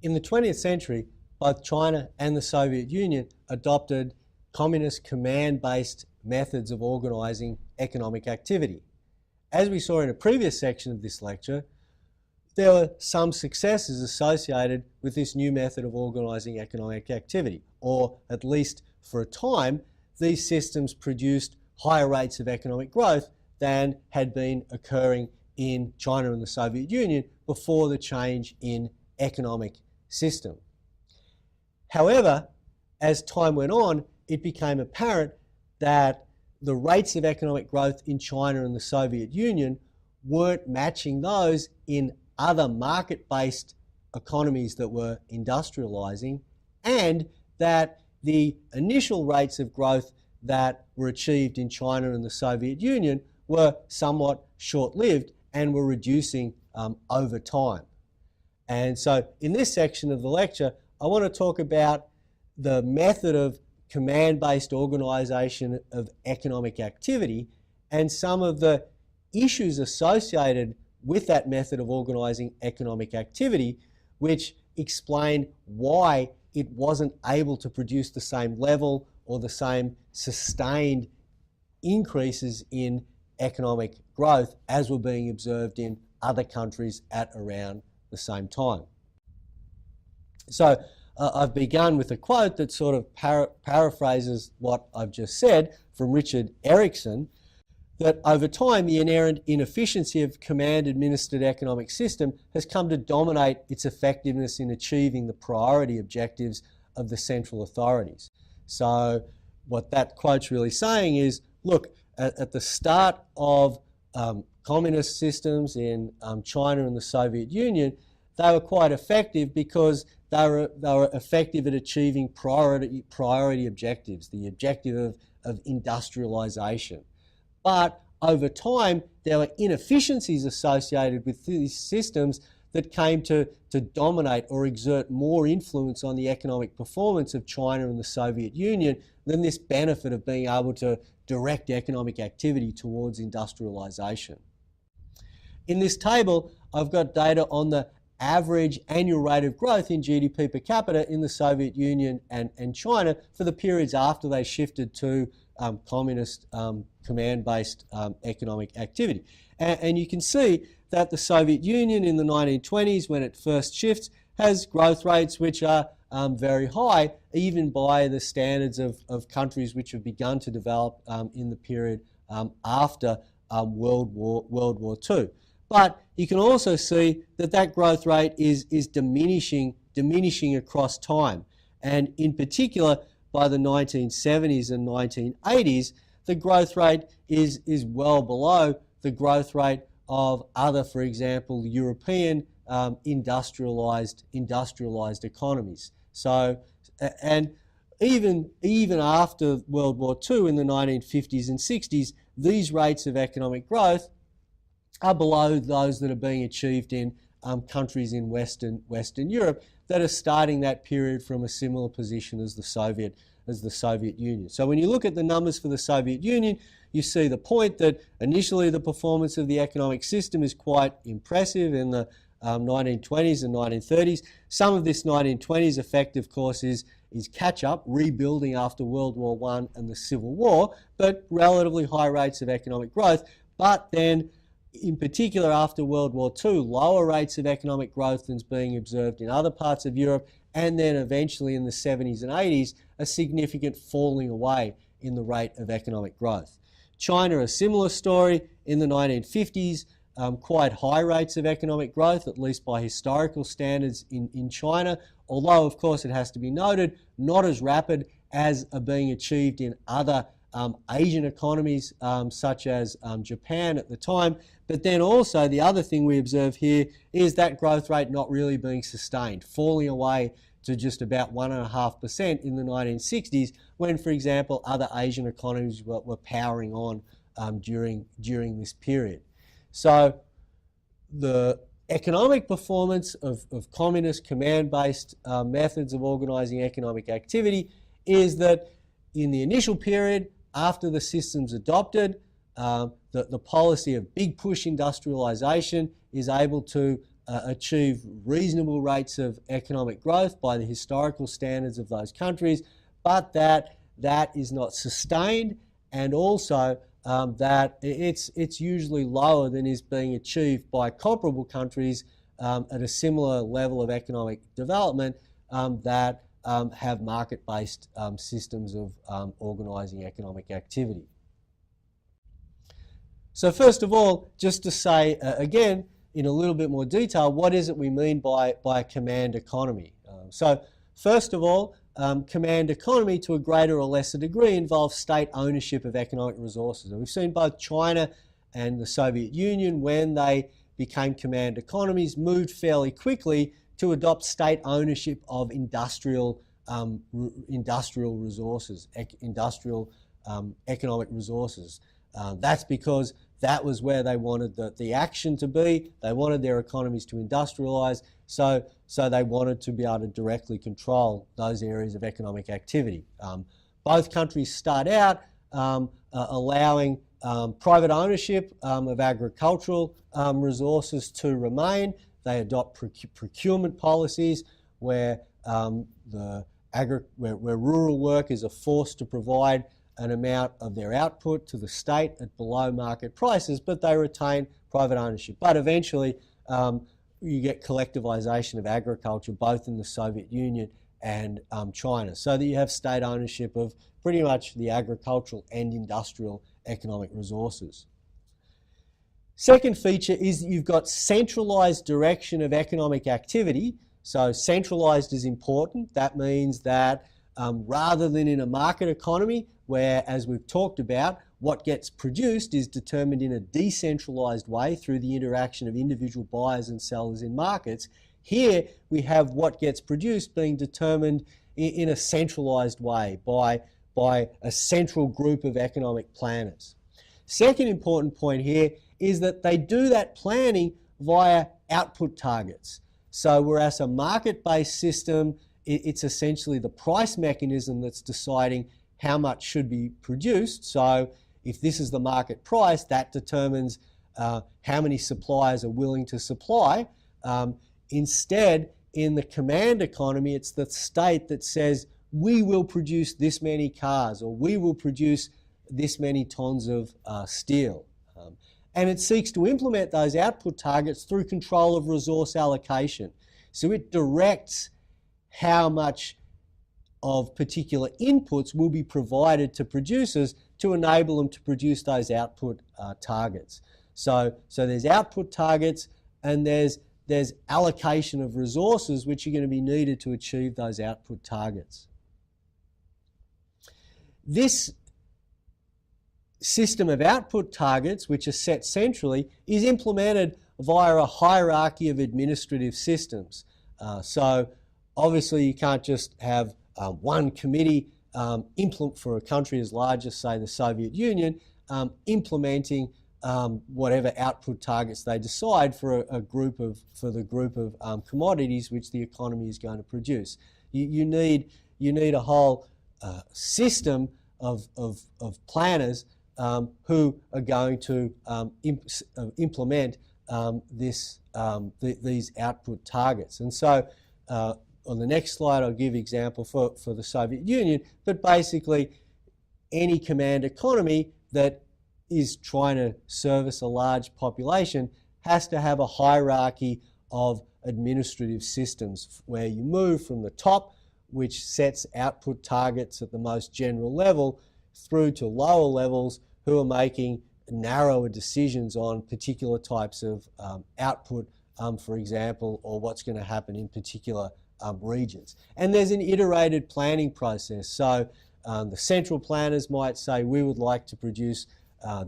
In the 20th century, both China and the Soviet Union adopted communist command-based methods of organising economic activity. As we saw in a previous section of this lecture, there were some successes associated with this new method of organising economic activity, or at least for a time, these systems produced higher rates of economic growth than had been occurring in China and the Soviet Union before the change in economic system. However, as time went on, it became apparent that the rates of economic growth in China and the Soviet Union weren't matching those in other market-based economies that were industrializing, and that the initial rates of growth that were achieved in China and the Soviet Union were somewhat short-lived and were reducing over time. And so in this section of the lecture, I want to talk about the method of command-based organisation of economic activity and some of the issues associated with that method of organising economic activity, which explain why it wasn't able to produce the same level or the same sustained increases in economic growth as were being observed in other countries at around the same time. So I've begun with a quote that sort of paraphrases what I've just said from Richard Erickson, that over time the inherent inefficiency of command-administered economic system has come to dominate its effectiveness in achieving the priority objectives of the central authorities. So what that quote's really saying is, look, at the start of communist systems in China and the Soviet Union, they were quite effective because they were effective at achieving priority objectives, the objective of industrialization. But over time, there were inefficiencies associated with these systems that came to dominate or exert more influence on the economic performance of China and the Soviet Union than this benefit of being able to direct economic activity towards industrialization. In this table, I've got data on the average annual rate of growth in GDP per capita in the Soviet Union and China for the periods after they shifted to communist command-based economic activity. And you can see that the Soviet Union in the 1920s, when it first shifts, has growth rates which are very high, even by the standards of countries which have begun to develop in the period after World War II. But you can also see that that growth rate is diminishing across time. And in particular, by the 1970s and 1980s, the growth rate is well below the growth rate of other, for example, European industrialized economies. So, and even after World War II in the 1950s and 60s, these rates of economic growth are below those that are being achieved in countries in Western Europe that are starting that period from a similar position as the Soviet Union. So when you look at the numbers for the Soviet Union, you see the point that initially the performance of the economic system is quite impressive in the 1920s and 1930s. Some of this 1920s effect, of course, is catch-up, rebuilding after World War I and the Civil War, but relatively high rates of economic growth. But then, in particular after World War II, lower rates of economic growth than is being observed in other parts of Europe, and then eventually in the 70s and 80s, a significant falling away in the rate of economic growth. China, a similar story in the 1950s, quite high rates of economic growth, at least by historical standards in China, although of course it has to be noted, not as rapid as are being achieved in other Asian economies such as Japan at the time. But then also the other thing we observe here is that growth rate not really being sustained, falling away to just about 1.5% in the 1960s when, for example, other Asian economies were powering on during this period. So the economic performance of communist command-based methods of organising economic activity is that in the initial period, after the system's adopted, the policy of big push industrialisation is able to achieve reasonable rates of economic growth by the historical standards of those countries, but that is not sustained, and also that it's usually lower than is being achieved by comparable countries at a similar level of economic development that have market-based systems of organising economic activity. So first of all, just to say again, in a little bit more detail, what is it we mean by a command economy? So first of all, command economy to a greater or lesser degree involves state ownership of economic resources. And we've seen both China and the Soviet Union, when they became command economies, moved fairly quickly to adopt state ownership of industrial resources, economic resources. That's because that was where they wanted the action to be. They wanted their economies to industrialise, so they wanted to be able to directly control those areas of economic activity. Both countries start out allowing private ownership of agricultural resources to remain. They adopt procurement policies where where rural workers are forced to provide an amount of their output to the state at below market prices, but they retain private ownership. But eventually you get collectivisation of agriculture both in the Soviet Union and China, so that you have state ownership of pretty much the agricultural and industrial economic resources. Second feature is that you've got centralised direction of economic activity. So centralised is important. That means that rather than in a market economy where, as we've talked about, what gets produced is determined in a decentralised way through the interaction of individual buyers and sellers in markets, here we have what gets produced being determined in a centralised way by a central group of economic planners. Second important point here is that they do that planning via output targets. So whereas a market-based system, it's essentially the price mechanism that's deciding how much should be produced. So if this is the market price, that determines how many suppliers are willing to supply. Instead, in the command economy, it's the state that says, we will produce this many cars, or we will produce this many tons of steel. And it seeks to implement those output targets through control of resource allocation. So it directs how much of particular inputs will be provided to producers to enable them to produce those output targets. So there's output targets, and there's allocation of resources which are going to be needed to achieve those output targets. This system of output targets, which are set centrally, is implemented via a hierarchy of administrative systems. So obviously you can't just have one committee for a country as large as, say, the Soviet Union, implementing whatever output targets they decide for the group of commodities which the economy is going to produce. You need a whole system of planners who are going to implement these output targets. And so on the next slide I'll give example for the Soviet Union, but basically any command economy that is trying to service a large population has to have a hierarchy of administrative systems where you move from the top, which sets output targets at the most general level, through to lower levels who are making narrower decisions on particular types of output, for example, or what's going to happen in particular regions. And there's an iterated planning process. So the central planners might say, we would like to produce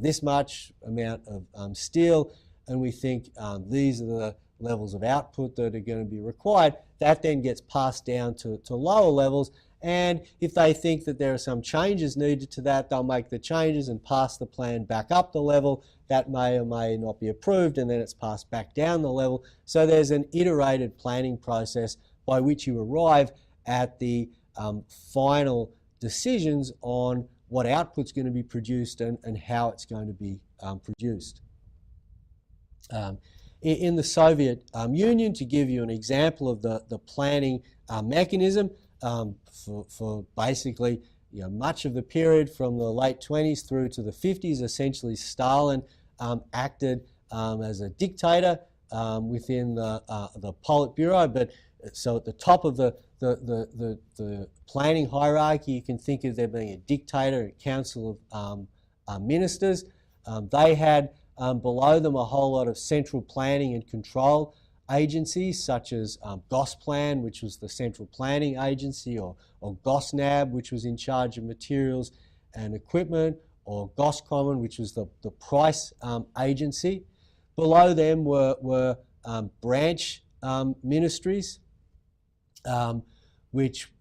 this much amount of steel, and we think these are the levels of output that are going to be required. That then gets passed down to lower levels, and if they think that there are some changes needed to that, they'll make the changes and pass the plan back up the level. That may or may not be approved, and then it's passed back down the level. So there's an iterated planning process by which you arrive at the final decisions on what output's going to be produced and how it's going to be produced. in the Soviet Union, to give you an example of the planning mechanism for basically much of the period from the late 20s through to the 50s, essentially Stalin acted as a dictator within the Politburo. But so at the top of the planning hierarchy, you can think of there being a dictator, a council of ministers. They had below them a whole lot of central planning and control agencies, such as Gosplan, which was the central planning agency, or Gosnab, which was in charge of materials and equipment, or Goskommon, which was the price agency. Below them were branch ministries, which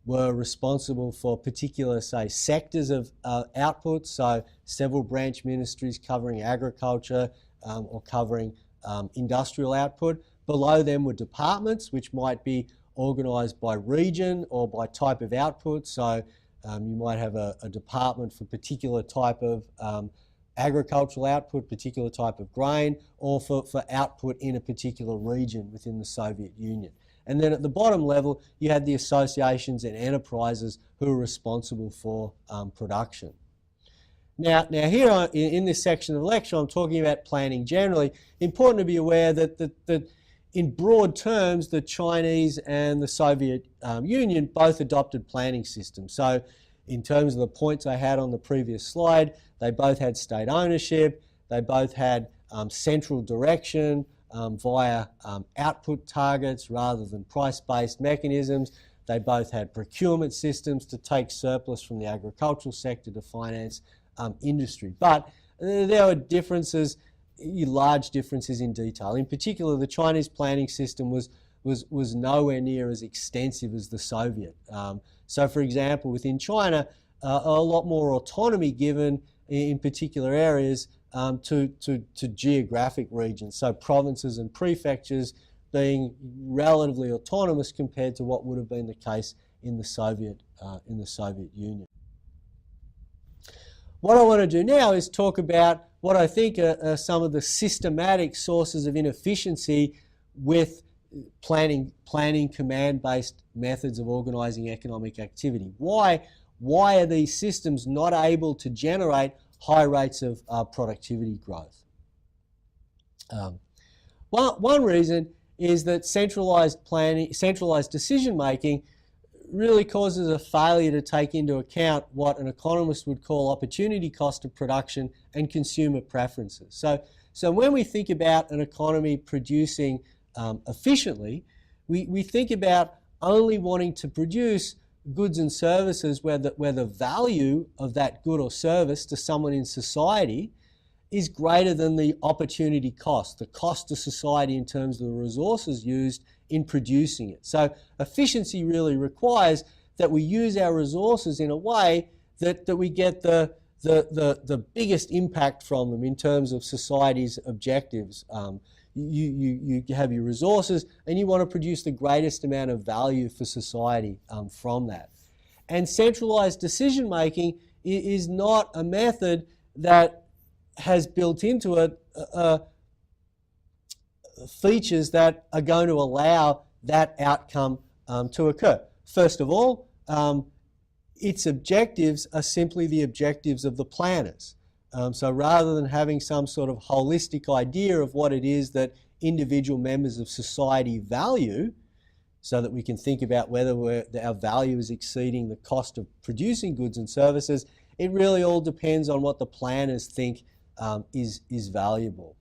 were responsible for particular, say, sectors of output. So several branch ministries covering agriculture or covering industrial output. Below them were departments, which might be organised by region or by type of output. So you might have a department for particular type of agricultural output, particular type of grain, or for output in a particular region within the Soviet Union. And then at the bottom level, you had the associations and enterprises who were responsible for production. Now here in this section of the lecture, I'm talking about planning generally. Important to be aware that in broad terms, the Chinese and the Soviet Union both adopted planning systems. So in terms of the points I had on the previous slide, they both had state ownership, they both had central direction via output targets rather than price-based mechanisms. They both had procurement systems to take surplus from the agricultural sector to finance industry. But there were differences, large differences in detail. In particular, the Chinese planning system was nowhere near as extensive as the Soviet. So for example, within China, a lot more autonomy given in particular areas to geographic regions. So provinces and prefectures being relatively autonomous compared to what would have been the case in the Soviet Union. What I want to do now is talk about what I think are some of the systematic sources of inefficiency with planning command-based methods of organising economic activity. Why are these systems not able to generate high rates of productivity growth? One reason is that centralised decision-making really causes a failure to take into account what an economist would call opportunity cost of production and consumer preferences. So when we think about an economy producing efficiently, we think about only wanting to produce goods and services where the value of that good or service to someone in society is greater than the opportunity cost, the cost to society in terms of the resources used in producing it. So efficiency really requires that we use our resources in a way that we get the biggest impact from them in terms of society's objectives. You have your resources and you want to produce the greatest amount of value for society from that. And centralised decision making is not a method that has built into it features that are going to allow that outcome to occur. First of all, its objectives are simply the objectives of the planners. So rather than having some sort of holistic idea of what it is that individual members of society value, so that we can think about whether our value is exceeding the cost of producing goods and services, it really all depends on what the planners think is valuable.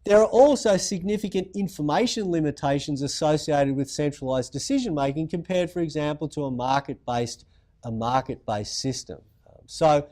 There are also significant information limitations associated with centralised decision making compared, for example, to a market-based system. So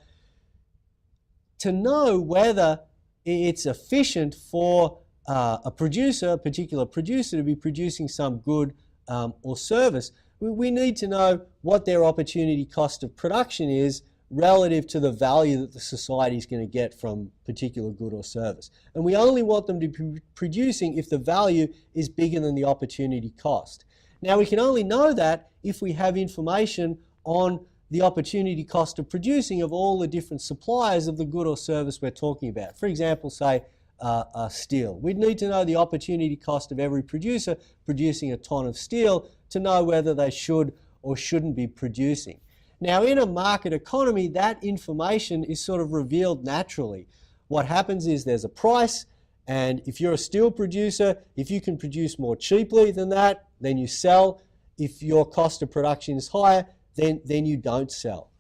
to know whether it's efficient for a particular producer to be producing some good or service, we need to know what their opportunity cost of production is relative to the value that the society is going to get from particular good or service. And we only want them to be producing if the value is bigger than the opportunity cost. Now we can only know that if we have information on the opportunity cost of producing of all the different suppliers of the good or service we're talking about. For example, say steel. We'd need to know the opportunity cost of every producer producing a ton of steel to know whether they should or shouldn't be producing. Now, in a market economy, that information is sort of revealed naturally. What happens is there's a price, and if you're a steel producer, if you can produce more cheaply than that, then you sell. If your cost of production is higher, then you don't sell.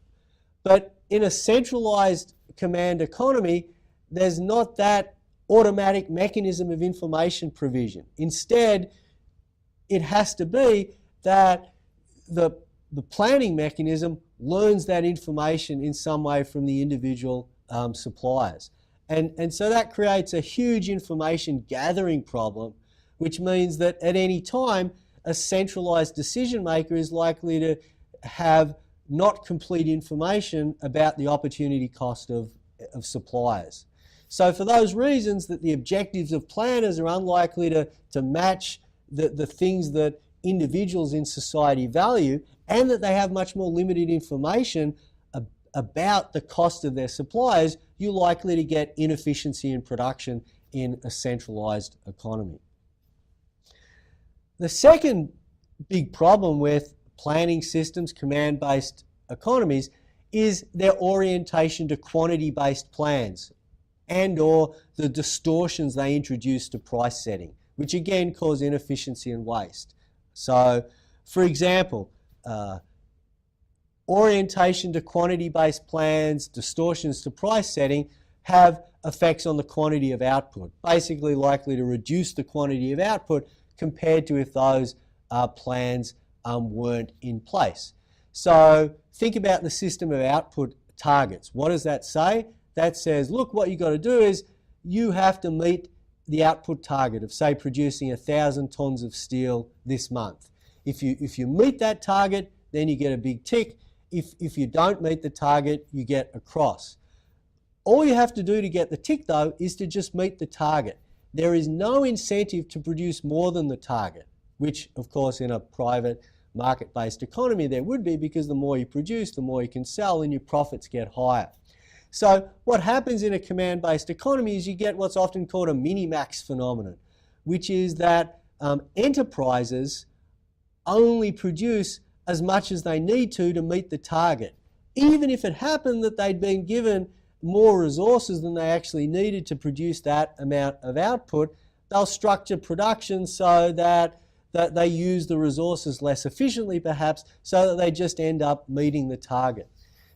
But in a centralized command economy, there's not that automatic mechanism of information provision. Instead, it has to be that the planning mechanism learns that information in some way from the individual suppliers. And so that creates a huge information gathering problem, which means that at any time, a centralized decision maker is likely to have not complete information about the opportunity cost of suppliers. So for those reasons, that the objectives of planners are unlikely to match the things that individuals in society value, and that they have much more limited information about the cost of their suppliers, you're likely to get inefficiency in production in a centralized economy. The second big problem with planning systems, command-based economies, is their orientation to quantity-based plans and/or the distortions they introduce to price setting, which again cause inefficiency and waste. So, for example, orientation to quantity-based plans, distortions to price setting have effects on the quantity of output, basically likely to reduce the quantity of output compared to if those plans weren't in place. So think about the system of output targets. What does that say? That says, look, what you've got to do is you have to meet the output target of, say, producing 1,000 tons of steel this month. If you meet that target, then you get a big tick. If you don't meet the target, you get a cross. All you have to do to get the tick, though, is to just meet the target. There is no incentive to produce more than the target, which, of course, in a private market-based economy there would be, because the more you produce, the more you can sell and your profits get higher. So what happens in a command-based economy is you get what's often called a minimax phenomenon, which is that enterprises only produce as much as they need to meet the target. Even if it happened that they'd been given more resources than they actually needed to produce that amount of output, they'll structure production so that they use the resources less efficiently, perhaps, so that they just end up meeting the target.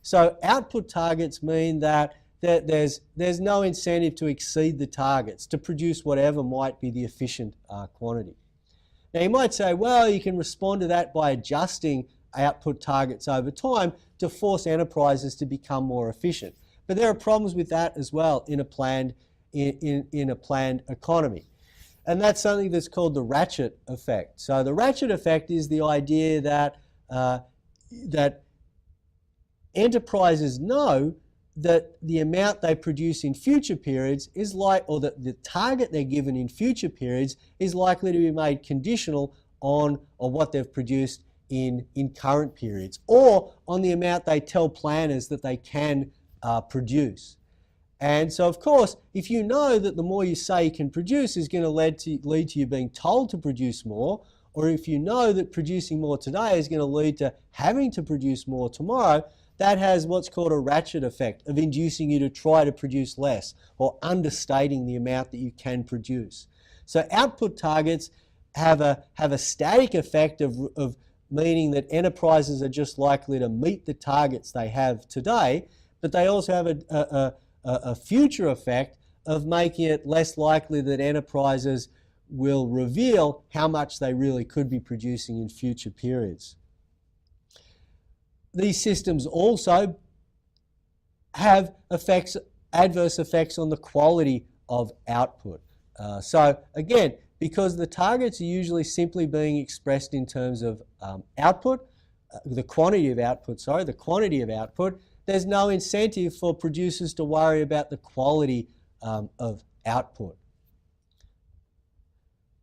So output targets mean that there's no incentive to exceed the targets, to produce whatever might be the efficient quantity. Now you might say, well, you can respond to that by adjusting output targets over time to force enterprises to become more efficient. But there are problems with that as well in a planned economy. And that's something that's called the ratchet effect. So the ratchet effect is the idea that that enterprises know that the amount they produce in future periods is or that the target they're given in future periods is likely to be made conditional on what they've produced in current periods, or on the amount they tell planners that they can produce. And so, of course, if you know that the more you say you can produce is going to lead to you being told to produce more, or if you know that producing more today is going to lead to having to produce more tomorrow, that has what's called a ratchet effect of inducing you to try to produce less, or understating the amount that you can produce. So output targets have a static effect of meaning that enterprises are just likely to meet the targets they have today, but they also have a future effect of making it less likely that enterprises will reveal how much they really could be producing in future periods. These systems also have adverse effects on the quality of output. So again, because the targets are usually simply being expressed in terms of the quantity of output, there's no incentive for producers to worry about the quality of output.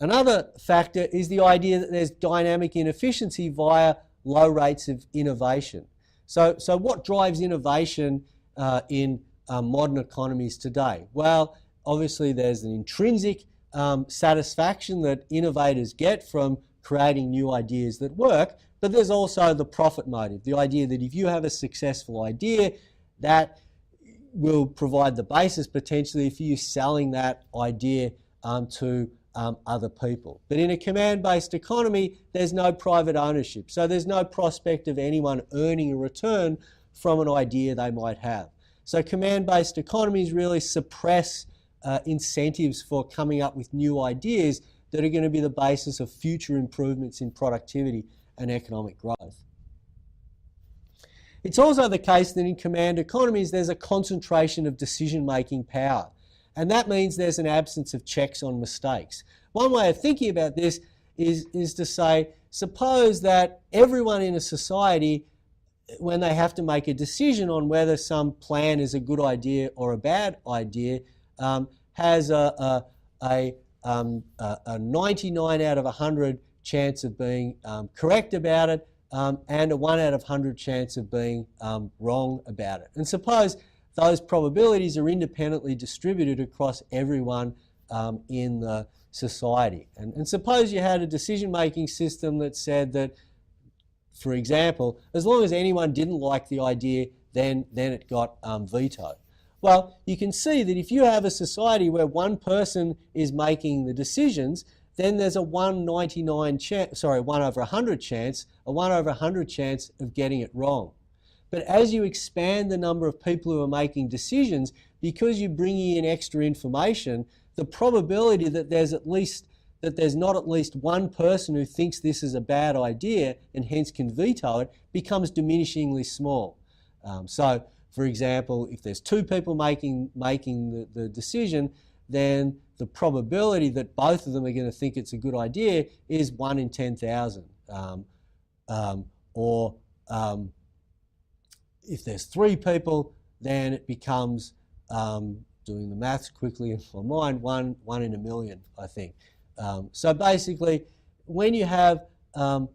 Another factor is the idea that there's dynamic inefficiency via low rates of innovation. So what drives innovation in modern economies today? Well, obviously there's an intrinsic satisfaction that innovators get from creating new ideas that work, but there's also the profit motive, the idea that if you have a successful idea, that will provide the basis potentially for you selling that idea to other people. But in a command-based economy, there's no private ownership, so there's no prospect of anyone earning a return from an idea they might have. So command-based economies really suppress incentives for coming up with new ideas that are going to be the basis of future improvements in productivity and economic growth. It's also the case that in command economies there's a concentration of decision-making power, and that means there's an absence of checks on mistakes. One way of thinking about this is to say, suppose that everyone in a society, when they have to make a decision on whether some plan is a good idea or a bad idea, has a 99 out of 100 chance of being correct about it, and a 1 out of 100 chance of being wrong about it. And suppose those probabilities are independently distributed across everyone in the society. And suppose you had a decision-making system that said that, for example, as long as anyone didn't like the idea, then it got vetoed. Well, you can see that if you have a society where one person is making the decisions, then there's a 1 over 100 chance, a 1 over 100 chance of getting it wrong. But as you expand the number of people who are making decisions, because you're bringing in extra information, the probability that there's not at least one person who thinks this is a bad idea and hence can veto it becomes diminishingly small. So, for example, if there's 2 people making the decision, then the probability that both of them are going to think it's a good idea is 1 in 10,000. If there's 3 people, then it becomes, doing the maths quickly in my mind, 1 in a million, I think. So basically, when you have a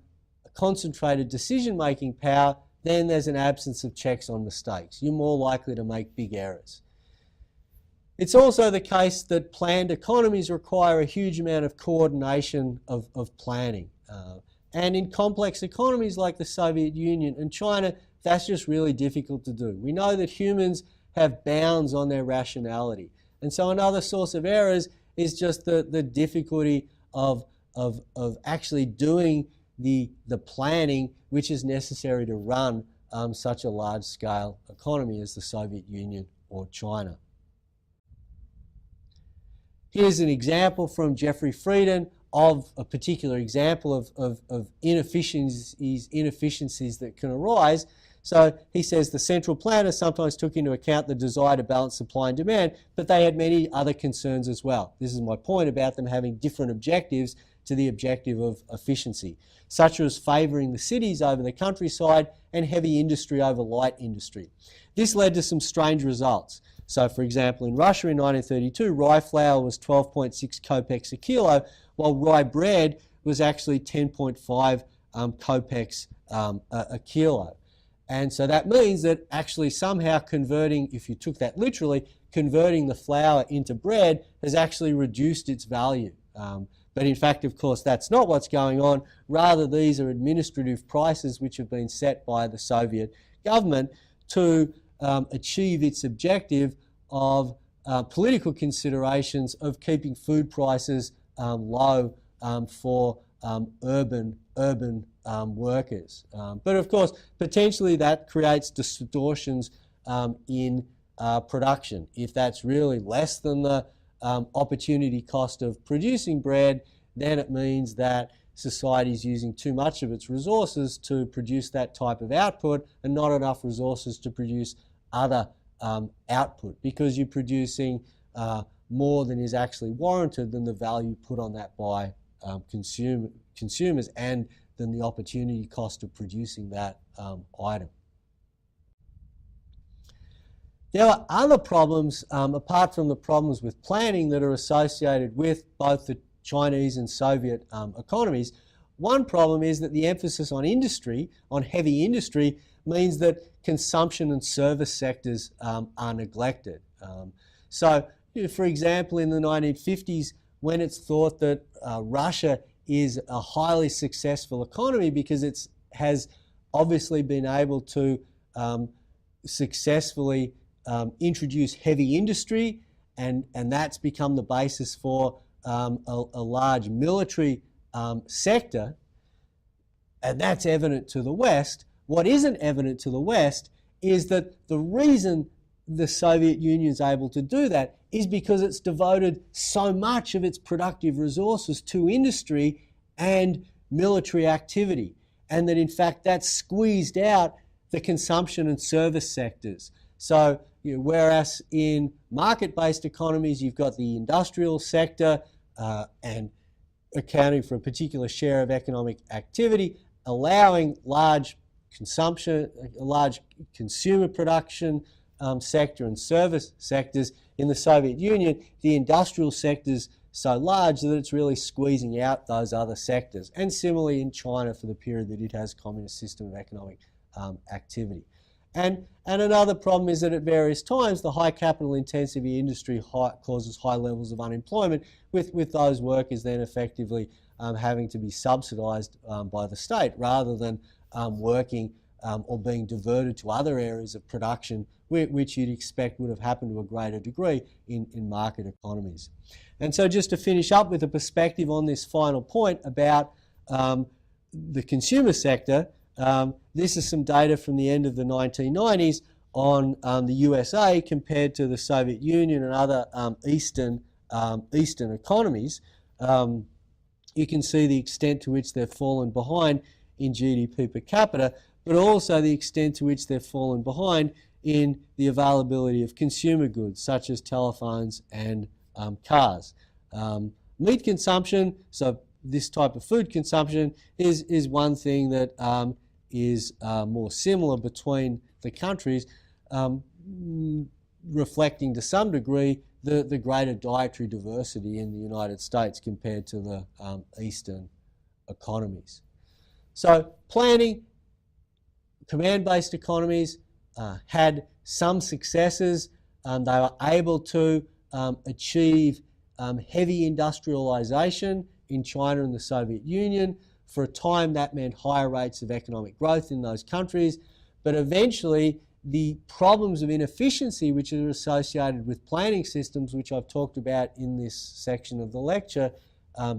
concentrated decision-making power, then there's an absence of checks on mistakes. You're more likely to make big errors. It's also the case that planned economies require a huge amount of coordination of planning. And in complex economies like the Soviet Union and China, that's just really difficult to do. We know that humans have bounds on their rationality. And so another source of errors is just the difficulty of actually doing the planning which is necessary to run such a large-scale economy as the Soviet Union or China. Here's an example from Jeffrey Frieden of a particular example of inefficiencies that can arise. So he says the central planners sometimes took into account the desire to balance supply and demand, but they had many other concerns as well. This is my point about them having different objectives to the objective of efficiency, such as favouring the cities over the countryside and heavy industry over light industry. This led to some strange results. So, for example, in Russia in 1932, rye flour was 12.6 kopecks a kilo, while rye bread was actually 10.5 kopecks a kilo. And so that means that actually somehow converting, if you took that literally, converting the flour into bread has actually reduced its value. But in fact, of course, that's not what's going on. Rather, these are administrative prices which have been set by the Soviet government to achieve its objective of political considerations of keeping food prices low for urban workers. But of course, potentially that creates distortions in production. If that's really less than the opportunity cost of producing bread, then it means that society is using too much of its resources to produce that type of output and not enough resources to produce other output, because you're producing more than is actually warranted than the value put on that by consumers and than the opportunity cost of producing that item. There are other problems, apart from the problems with planning, that are associated with both the Chinese and Soviet economies. One problem is that the emphasis on industry, on heavy industry, means that consumption and service sectors are neglected. So, for example, in the 1950s, when it's thought that Russia is a highly successful economy because it has obviously been able to successfully introduce heavy industry, and that's become the basis for a large military sector, and that's evident to the West. What isn't evident to the West is that the reason the Soviet Union is able to do that is because it's devoted so much of its productive resources to industry and military activity, and that in fact that's squeezed out the consumption and service sectors. So whereas in market-based economies you've got the industrial sector and accounting for a particular share of economic activity, allowing large consumption, large consumer production sector and service sectors. In the Soviet Union, the industrial sector's so large that it's really squeezing out those other sectors. And similarly in China for the period that it has communist system of economic activity. And another problem is that at various times the high capital intensity industry causes high levels of unemployment, with those workers then effectively having to be subsidised by the state rather than working or being diverted to other areas of production which you'd expect would have happened to a greater degree in market economies. And so just to finish up with a perspective on this final point about the consumer sector, this is some data from the end of the 1990s on the USA compared to the Soviet Union and other Eastern economies. You can see the extent to which they've fallen behind in GDP per capita, but also the extent to which they've fallen behind in the availability of consumer goods such as telephones and cars. Meat consumption, so this type of food consumption, is one thing that is more similar between the countries, reflecting to some degree the greater dietary diversity in the United States compared to the Eastern economies. So planning, command-based economies had some successes. They were able to achieve heavy industrialization in China and the Soviet Union. For a time that meant higher rates of economic growth in those countries, but eventually the problems of inefficiency which are associated with planning systems, which I've talked about in this section of the lecture,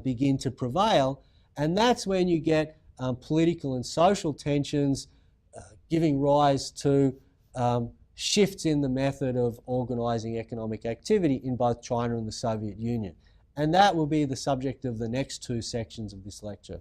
begin to prevail, and that's when you get political and social tensions giving rise to shifts in the method of organising economic activity in both China and the Soviet Union. And that will be the subject of the next two sections of this lecture.